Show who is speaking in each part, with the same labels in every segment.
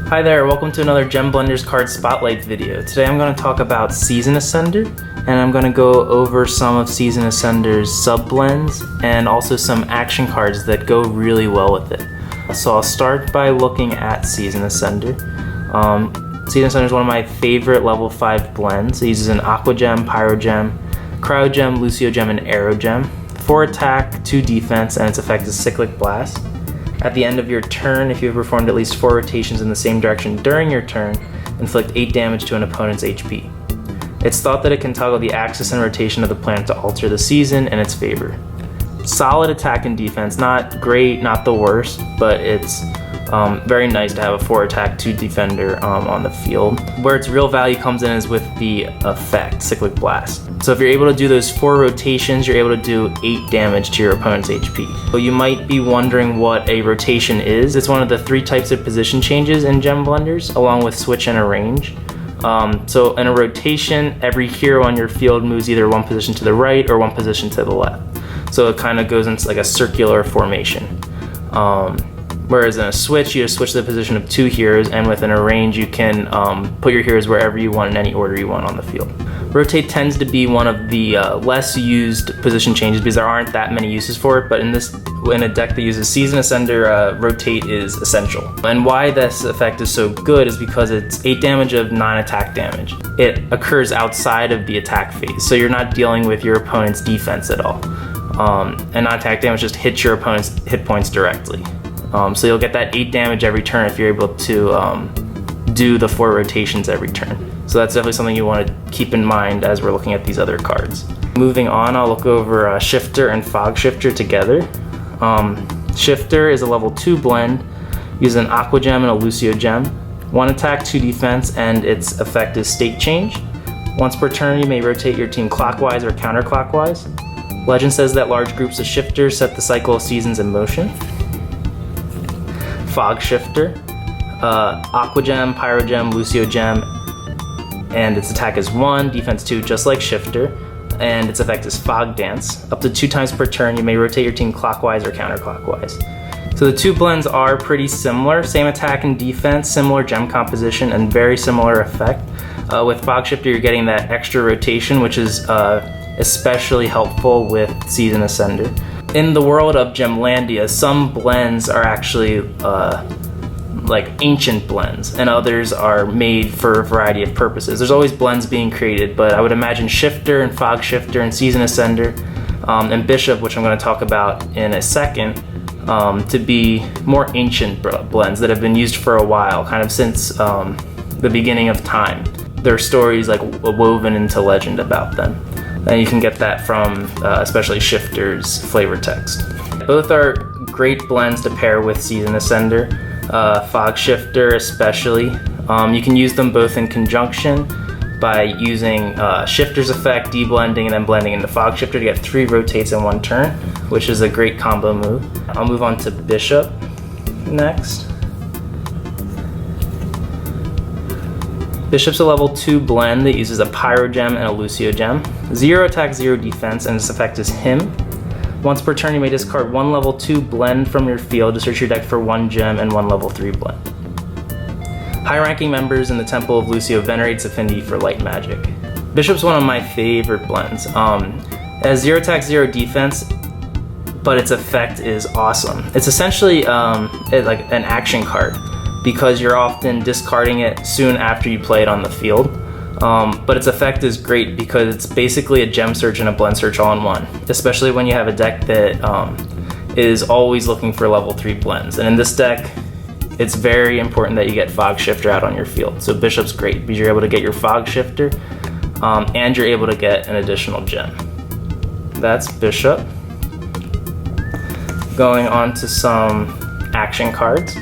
Speaker 1: Hi there, welcome to another Gem Blenders card spotlight video. Today I'm going to talk about Siena Center, and I'm going to go over some of Siena Center's sub-blends and also some action cards that go really well with it. So I'll start by looking at Siena Center. Siena Center is one of my favorite level 5 blends. It uses an Aqua Gem, Pyro Gem, Cryo Gem, Lucio Gem, and Aero Gem. 4 attack, 2 defense, and its effect is Cyclic Blast. At the end of your turn, if you have performed at least 4 rotations in the same direction during your turn, inflict 8 damage to an opponent's HP. It's thought that it can toggle the axis and rotation of the planet to alter the season in its favor. Solid attack and defense, not great, not the worst, but it's very nice to have a 4 attack, 2 defender on the field. Where its real value comes in is with the effect, Cyclic Blast. So if you're able to do those 4 rotations, you're able to do 8 damage to your opponent's HP. So you might be wondering what a rotation is. It's one of the 3 types of position changes in Gem Blenders, along with switch and arrange. So in a rotation, every hero on your field moves either 1 position to the right or 1 position to the left. So it kind of goes into like a circular formation. Whereas in a switch, you just switch the position of 2 heroes, and with an arrange, you can put your heroes wherever you want in any order you want on the field. Rotate tends to be one of the less used position changes because there aren't that many uses for it, but in a deck that uses Siena Center, Rotate is essential. And why this effect is so good is because it's 8 damage of non-attack damage. It occurs outside of the attack phase, so you're not dealing with your opponent's defense at all. And non-attack damage just hits your opponent's hit points directly. So you'll get that 8 damage every turn if you're able to do the 4 rotations every turn. So that's definitely something you want to keep in mind as we're looking at these other cards. Moving on, I'll look over Shifter and Fog Shifter together. Shifter is a level 2 blend, uses an Aqua Gem and a Lucio Gem. 1 attack, 2 defense, and its effect is State Change. Once per turn, you may rotate your team clockwise or counterclockwise. Legend says that large groups of shifters set the cycle of seasons in motion. Fog Shifter, Aqua Gem, Pyro Gem, Lucio Gem, and its attack is 1, defense 2, just like Shifter, and its effect is Fog Dance. Up to 2 times per turn, you may rotate your team clockwise or counterclockwise. So the 2 blends are pretty similar, same attack and defense, similar gem composition, and very similar effect. With Fog Shifter, you're getting that extra rotation, which is especially helpful with Siena Center. In the world of Gemlandia, some blends are actually like ancient blends, and others are made for a variety of purposes. There's always blends being created, but I would imagine Shifter and Fog Shifter and Siena Center and Bishop, which I'm going to talk about in a second, to be more ancient blends that have been used for a while, kind of since the beginning of time. There are stories like woven into legend about them. And you can get that from especially Shifter's flavor text. Both are great blends to pair with Siena Center, Fog Shifter especially. You can use them both in conjunction by using Shifter's effect, deblending, and then blending into Fog Shifter to get 3 rotates in 1 turn, which is a great combo move. I'll move on to Bishop next. Bishop's a level 2 blend that uses a Pyro Gem and a Lucio Gem. 0 attack, 0 defense, and its effect is Hymn. Once per turn, you may discard 1 level 2 blend from your field to search your deck for 1 gem and 1 level 3 blend. High-ranking members in the Temple of Lucio venerate its affinity for light magic. Bishop's one of my favorite blends. It has 0 attack, 0 defense, but its effect is awesome. It's essentially like an action card, because you're often discarding it soon after you play it on the field. But its effect is great because it's basically a gem search and a blend search all in one, especially when you have a deck that is always looking for level 3 blends. And in this deck, it's very important that you get Fog Shifter out on your field. So Bishop's great because you're able to get your Fog Shifter and you're able to get an additional gem. That's Bishop. Going on to some action cards.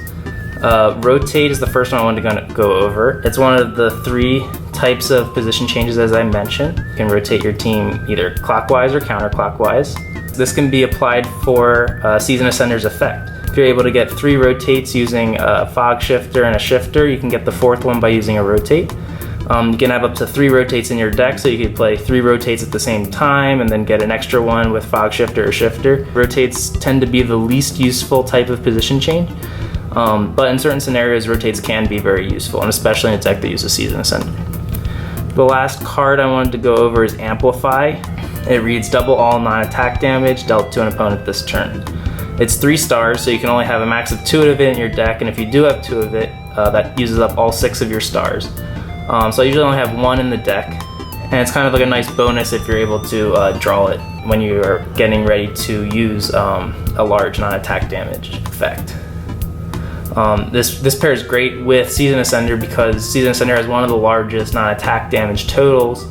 Speaker 1: Rotate is the first one I wanted to go over. It's one of the 3 types of position changes as I mentioned. You can rotate your team either clockwise or counterclockwise. This can be applied for Siena Center's effect. If you're able to get 3 rotates using a Fog Shifter and a Shifter, you can get the 4th one by using a Rotate. You can have up to 3 rotates in your deck, so you could play 3 rotates at the same time and then get an extra one with Fog Shifter or Shifter. Rotates tend to be the least useful type of position change. But in certain scenarios, rotates can be very useful, and especially in a deck that uses Siena Center. The last card I wanted to go over is Amplify. It reads double all non-attack damage dealt to an opponent this turn. It's 3 stars, so you can only have a max of 2 of it in your deck, and if you do have 2 of it, that uses up all 6 of your stars. So I usually only have 1 in the deck, and it's kind of like a nice bonus if you're able to draw it when you are getting ready to use a large non-attack damage effect. This pairs great with Siena Center because Siena Center has one of the largest non-attack damage totals.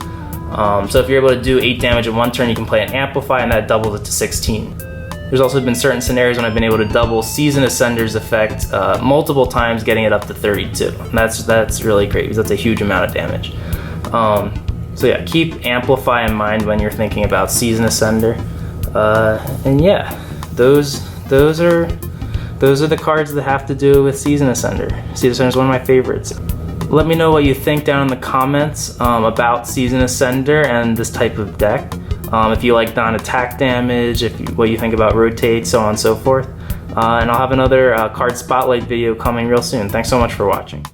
Speaker 1: So if you're able to do 8 damage in one turn, you can play an Amplify, and that doubles it to 16. There's also been certain scenarios when I've been able to double Siena Center's effect multiple times, getting it up to 32. And that's really great because that's a huge amount of damage. So yeah, keep Amplify in mind when you're thinking about Siena Center. And yeah, those are the cards that have to do with Siena Center. Siena Center is one of my favorites. Let me know what you think down in the comments about Siena Center and this type of deck. If you like non-attack damage, what you think about rotate, so on and so forth. And I'll have another card spotlight video coming real soon. Thanks so much for watching.